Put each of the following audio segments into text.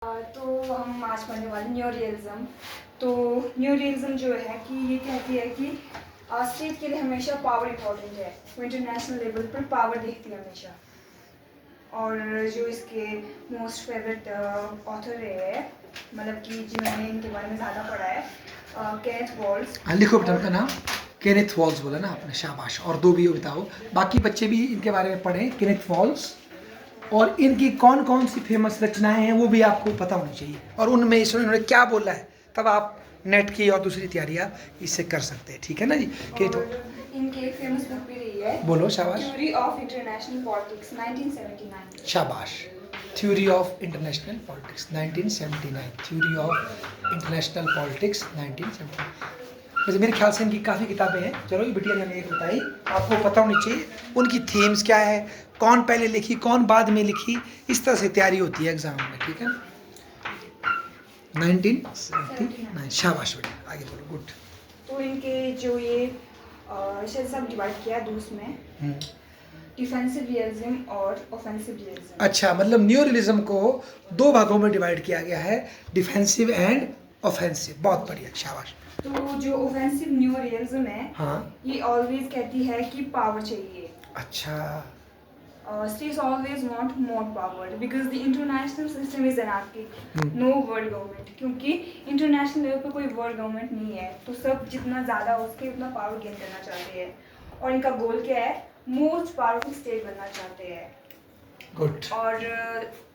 तो हम आज पढ़ने वाले न्यूरियलिज्म। तो न्यूरियलिज्म जो है कि ये कहती है कि स्टेट के लिए हमेशा पावर इम्पोर्टेंट है, वो इंटरनेशनल लेवल पर पावर देखती है हमेशा। और जो इसके मोस्ट फेवरेट ऑथर है, मतलब कि जिन्होंने इनके बारे में ज़्यादा पढ़ा है, केनेथ वॉल्स। लिखो बेटा उनका नाम। केनेथ वॉल्स बोला ना आपने, शाबाश। और दो भी बताओ, बाकी बच्चे भी इनके बारे में पढ़ें, केनेथ वॉल्स। और इनकी कौन कौन सी फेमस रचनाएं हैं वो भी आपको पता होनी चाहिए, और उनमें इन्होंने क्या बोला है, तब आप नेट की और दूसरी तैयारियां इससे कर सकते हैं। ठीक है ना जी। और इनकी एक फेमस बुक भी रही है, बोलो शाबाश। Theory of international politics 1979। शाबाश। Theory of international politics 1979। Theory of international politics 1979। वैसे मेरे ख्याल से इनकी काफ़ी किताबें हैं। चलो ये बिटिया ने हमें एक बताई, आपको पता होनी चाहिए उनकी थीम्स क्या है, कौन पहले लिखी कौन बाद में लिखी, इस तरह से तैयारी होती है एग्जाम में। ठीक है, 1979। शाबाश बेटा, आगे बोलो। गुड। तो इनके जो ये सब डिवाइड किया है दूसरे में, डिफेंसिव रियलिज्म और ऑफेंसिव रियलिज्म। अच्छा, मतलब न्यू रियलिज्म को दो भागों में डिवाइड किया गया है, डिफेंसिव एंड ऑफेंसिव। बहुत बढ़िया, शाबाश। तो जो ऑफेंसिव न्यू रियलिज्म है, हाँ, ये ऑलवेज कहती है कि पावर चाहिए। अच्छा। States always want more power because the international system is anarchic, no world government। क्योंकि इंटरनेशनल लेवल पे कोई वर्ल्ड गवर्नमेंट नहीं है, तो सब जितना ज़्यादा हो सके उतना पावर गेन करना चाहते हैं। और इनका गोल क्या है? मोस्ट पावरफुल स्टेट बनना चाहते हैं। गुड। और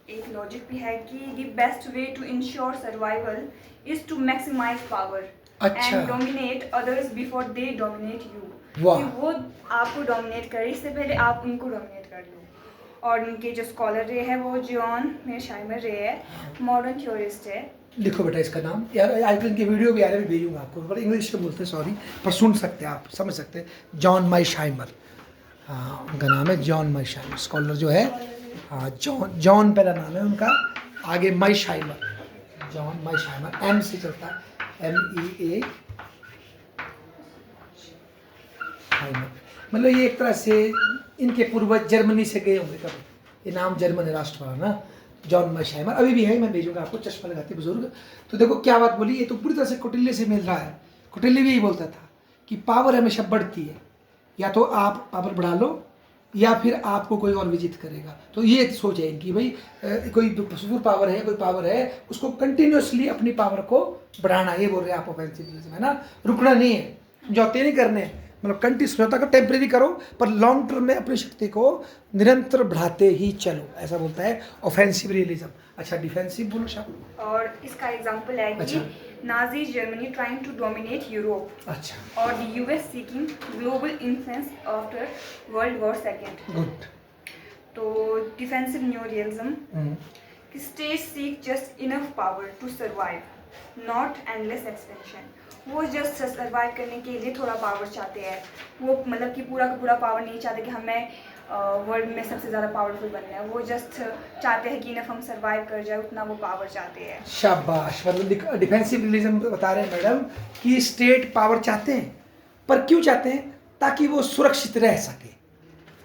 एक लॉजिक भी है कि the best way to ensure survival is to maximise power and dominate others before they dominate you. कि वो आपको डोमिनेट करे इससे पहले आप उनको डोमिनेट कर लो। और इनके जो स्कॉलर रहे हैं वो जॉन मेरशाइमर रहे हैं, मॉडर्न थ्योरिस्ट है। लिखो बेटा इसका नाम यार, आजकल इनके वीडियो भी आ रहे हैं, भेजूंगा आपको, पर इंग्लिश में बोलते हैं, सॉरी, पर सुन सकते हैं आप, समझ सकते हैं। जॉन मेरशाइमर, हाँ उनका नाम है जॉन मेरशाइमर, स्कॉलर जो है। हाँ, जॉन पहला नाम है उनका, आगे मेरशाइमर, जॉन मेरशाइमर, एम से चलता है, MEA। मतलब ये एक तरह से इनके पूर्वज जर्मनी से गए होंगे कभी, ये नाम जर्मन है राष्ट्र वाला ना, जॉन मेरशाइमर। अभी भी है, मैं भेजूंगा आपको, चश्मा लगाते बुजुर्ग। तो देखो क्या बात बोली, ये तो पूरी तरह से कौटिल्य से मिल रहा है। कौटिल्य भी यही बोलता था कि पावर हमेशा बढ़ती है, या तो आप पावर बढ़ा लो या फिर आपको कोई और विजित करेगा। तो ये सोच है इनकी, भाई कोई सुपर पावर है, कोई पावर है, उसको कंटिन्यूसली अपनी पावर को बढ़ाना। ये बोल रहे हैं आप ऑफेंसिव है ना, रुकना नहीं है, समझौते नहीं करने हैं, मतलब कंटिन्यू समझौता को टेम्परेरी करो, पर लॉन्ग टर्म में अपनी शक्ति को निरंतर बढ़ाते ही चलो, ऐसा बोलता है ऑफेंसिव रियलिज्म। अच्छा, डिफेंसिव बोलो शायद। और इसका एग्जांपल है कि Nazi Germany trying to dominate Europe. अच्छा। और the US seeking global influence after world war second. Good. तो defensive new realism, state seek just enough power to survive, not endless expansion. वो जस्ट सर्वाइव करने के लिए थोड़ा power चाहते हैं, वो मतलब कि पूरा का पूरा पावर नहीं चाहते कि हमें वर्ल्ड में सबसे ज़्यादा पावरफुल बनना है। वो जस्ट चाहते हैं कि इनफ हम सर्वाइव कर जाए, उतना वो पावर चाहते हैं। शाबाश। मतलब डिफेंसिव रियलिज्म बता रहे हैं मैडम कि स्टेट पावर चाहते हैं, पर क्यों चाहते हैं? ताकि वो सुरक्षित रह सके।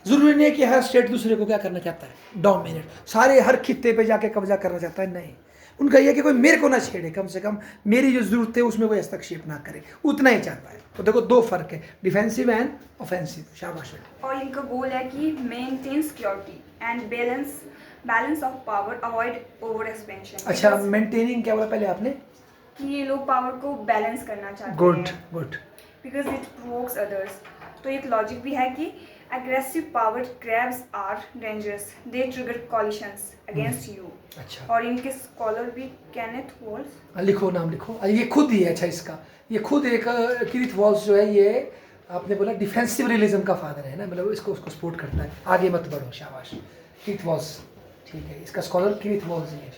जरूरी नहीं है कि हर स्टेट दूसरे को क्या करना चाहता है, डोमिनेट, सारे हर खित्ते पे जाके कब्जा करना चाहता है, नहीं। उनका यह कि कोई मेरे को ना छेड़े, कम से कम मेरी जो जरूरत है उसमें कोई हस्तक्षेप ना करे, उतना ही चाहता है। तो देखो दो फर्क है, डिफेंसिव एंड ऑफेंसिव। शाबाश। और इनका गोल है कि maintain security and balance of power, avoid over expansion. अच्छा, मेंटेनिंग क्या बोला पहले आपने? कि ये लोग पावर को बैलेंस करना चाहते हैं। Good good. Because it provokes others. तो एक लॉजिक भी है कि aggressive power grabs are dangerous, they trigger collisions against you। अच्छा। और इनके स्कॉलर भी केनेथ वॉल्स। लिखो नाम लिखो, ये खुद ही है। अच्छा, इसका ये खुद एक केनेथ वॉल्स जो है, ये आपने बोला डिफेंसिव रियलिज्म का फादर है ना, मतलब इसको उसको सपोर्ट करता है। आगे मत बढ़ो, शाबाश। केनेथ वॉल्स, ठीक है, इसका स्कॉलर केनेथ वॉल्स ही है।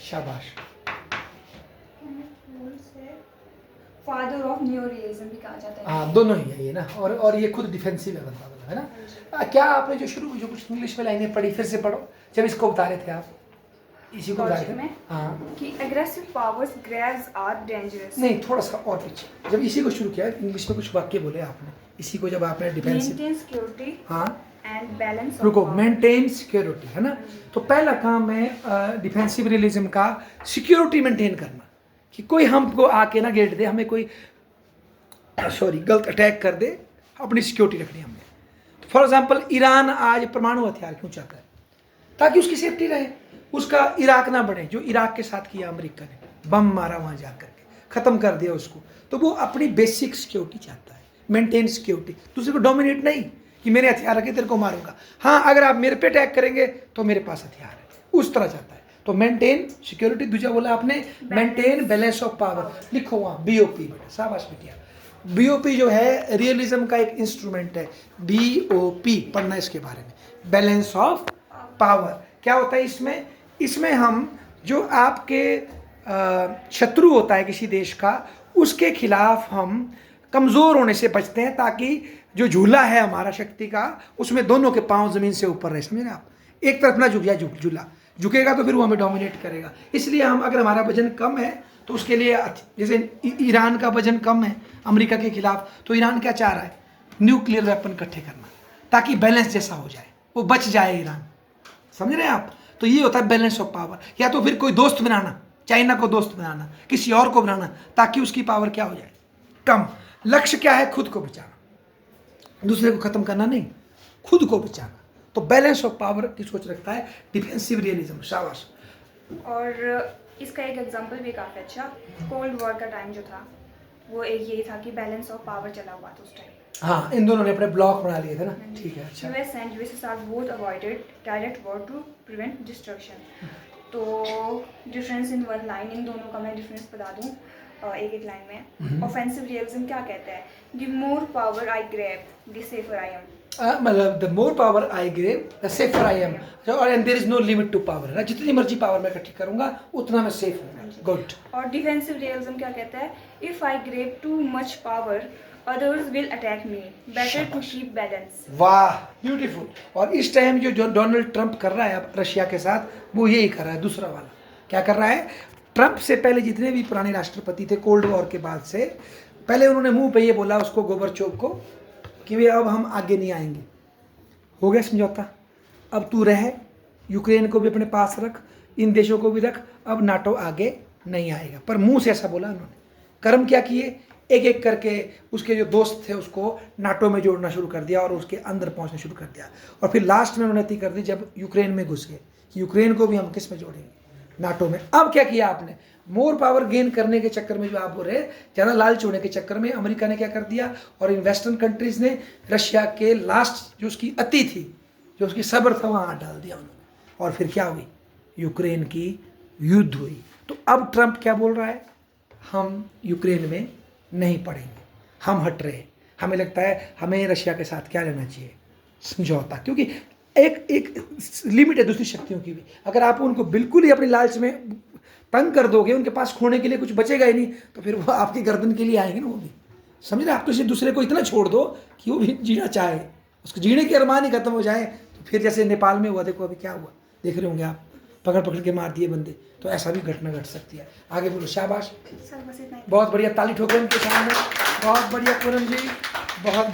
शाबाश। फादर ऑफ न्यू रियलिज्म भी कहा जाता है। हाँ, दोनों ही है ये ना, और ये खुद डिफेंसिव है बंदा, है ना। क्या आपने जो शुरू में जो कुछ इंग्लिश में लाइनें पढ़ी, फिर से पढ़ो, जब इसको बता रहे थे आप, इसी को बता रहे थे। हाँ, कि aggressive powers grabs are dangerous। नहीं, थोड़ा सा और पीछे, जब इसी को शुरू किया इंग्लिश में कुछ वाक्य बोले आपने, इसी को जब आपने डिफेंसिव, maintain security हाँ, and balance of रुको, power. मेंटेन सिक्योरिटी है ना। तो पहला काम है डिफेंसिव रियलिज्म का सिक्योरिटी मेंटेन करना, कि कोई हमको आके ना घेर दे, हमें कोई गलत अटैक कर दे, अपनी सिक्योरिटी रखनी है हमने। फॉर एग्जांपल ईरान आज परमाणु हथियार क्यों चाहता है? ताकि उसकी सेफ्टी रहे, उसका इराक ना बढ़े, जो इराक के साथ किया अमेरिका ने, बम मारा वहाँ जा करके, ख़त्म कर दिया उसको। तो वो अपनी बेसिक सिक्योरिटी चाहता है, मेंटेन सिक्योरिटी, दूसरे को डोमिनेट नहीं कि मेरे हथियार रखे तेरे को मारूंगा। हाँ, अगर आप मेरे पे अटैक करेंगे तो मेरे पास हथियार है, उस तरह चाहता है। तो मेंटेन सिक्योरिटी। दूसरा बोला आपने मेंटेन बैलेंस ऑफ पावर, लिखो वहाँ BOP, बेटा शाबाश बेटिया। BOP जो है रियलिज्म का एक इंस्ट्रूमेंट है, BOP पढ़ना इसके बारे में, बैलेंस ऑफ पावर। क्या होता है इसमें? इसमें हम जो आपके शत्रु होता है किसी देश का, उसके खिलाफ हम कमज़ोर होने से बचते हैं, ताकि जो झूला है हमारा शक्ति का, उसमें दोनों के पांव ज़मीन से ऊपर रहे, समझे ना आप? एक तरफ ना झुक जाए झूला, झुकेगा तो फिर वो हमें डोमिनेट करेगा। इसलिए हम, अगर हमारा वजन कम है तो उसके लिए, जैसे ईरान का वजन कम है अमेरिका के खिलाफ, तो ईरान क्या चाह रहा है? न्यूक्लियर वेपन इकट्ठे करना, ताकि बैलेंस जैसा हो जाए, वो बच जाए ईरान, समझ रहे हैं आप? तो ये होता है बैलेंस ऑफ पावर। या तो फिर कोई दोस्त बनाना, चाइना को दोस्त बनाना, किसी और को बनाना, ताकि उसकी पावर क्या हो जाए? कम। लक्ष्य क्या है? खुद को बचाना, दूसरे को खत्म करना नहीं, खुद को बचाना। तो बैलेंस ऑफ पावर की सोच रखता है डिफेंसिव रियलिज्म। शाबाश। और इसका एक एग्जांपल भी काफ़ी अच्छा, कोल्ड वॉर का टाइम जो था, वो एक यही था कि बैलेंस ऑफ पावर चला हुआ था उस टाइम। हाँ, इन दोनों ने अपने ब्लॉक बना लिए थे ना। ठीक है, अच्छा। US and USSR both avoided direct war to prevent destruction. तो डिफरेंस इन वन लाइन, इन दोनों का मैं डिफरेंस बता दूं एक एक लाइन में। ऑफेंसिव रियलिज्म क्या कहता है? The more power I grab the safer I am. मतलब the more power I grab the safer I am, और and there is no limit to power, है ना? जितनी मर्जी पावर मैं इकट्ठी करूंगा उतना मैं सेफ हूँ। गुड। और डिफेंसिव रियलिज्म क्या कहता है? If I grab too much power others will attack me, better to keep balance. वाह, ब्यूटीफुल। और इस टाइम जो डोनाल्ड ट्रंप कर रहा है अब रशिया के साथ, वो यही कर रहा है। दूसरा वाला क्या कर रहा है? ट्रंप से पहले जितने भी पुराने राष्ट्रपति थे कोल्ड वॉर के बाद से, पहले उन्होंने मुंह पे ये बोला उसको, गोबरचोव को, कि वे अब हम आगे नहीं आएंगे। हो गया समझौता, अब तू रह, यूक्रेन को भी अपने पास रख, इन देशों को भी रख, अब नाटो आगे नहीं आएगा। पर मुंह से ऐसा बोला उन्होंने। कर्म क्या किए? एक एक करके उसके जो दोस्त थे उसको नाटो में जोड़ना शुरू कर दिया और उसके अंदर पहुंचना शुरू कर दिया। और फिर लास्ट में उन्नति कर दी जब यूक्रेन में घुस गए, यूक्रेन को भी हम किस में जोड़ेंगे? नाटो में। अब क्या किया आपने? मोर पावर गेन करने के चक्कर में, जो आप बोल रहे हैं ज़्यादा लालच होने के चक्कर में, अमेरिका ने क्या कर दिया, और इन वेस्टर्न कंट्रीज़ ने रशिया के लास्ट जो उसकी अति थी, जो उसकी सब्र था, वहाँ डाल दिया उन्होंने। और फिर क्या हुई? यूक्रेन की युद्ध हुई। तो अब ट्रंप क्या बोल रहा है? हम यूक्रेन में नहीं पड़ेंगे, हम हट रहे। हमें लगता है हमें रशिया के साथ क्या लेना चाहिए? समझौता। क्योंकि एक लिमिट है दूसरी शक्तियों की भी। अगर आप उनको बिल्कुल ही अपनी लालच में तंग कर दोगे, उनके पास खोने के लिए कुछ बचेगा ही नहीं, तो फिर वो आपकी गर्दन के लिए आएंगे ना वो भी। समझ रहे? आप तो दूसरे को इतना छोड़ दो कि वो भी जीना चाहे, उसको जीने के अरमान ही खत्म हो जाए। तो फिर जैसे नेपाल में हुआ, देखो अभी क्या हुआ, देख रहे होंगे आप, पकड़ पकड़ के मार दिए बंदे। तो ऐसा भी घटना घट सकती है। आगे बोलो। शाबाश, सर बस इतना ही। बहुत बढ़िया, ताली ठोकें उनके सामने। बहुत बढ़िया पूनम जी, बहुत बढ़िया।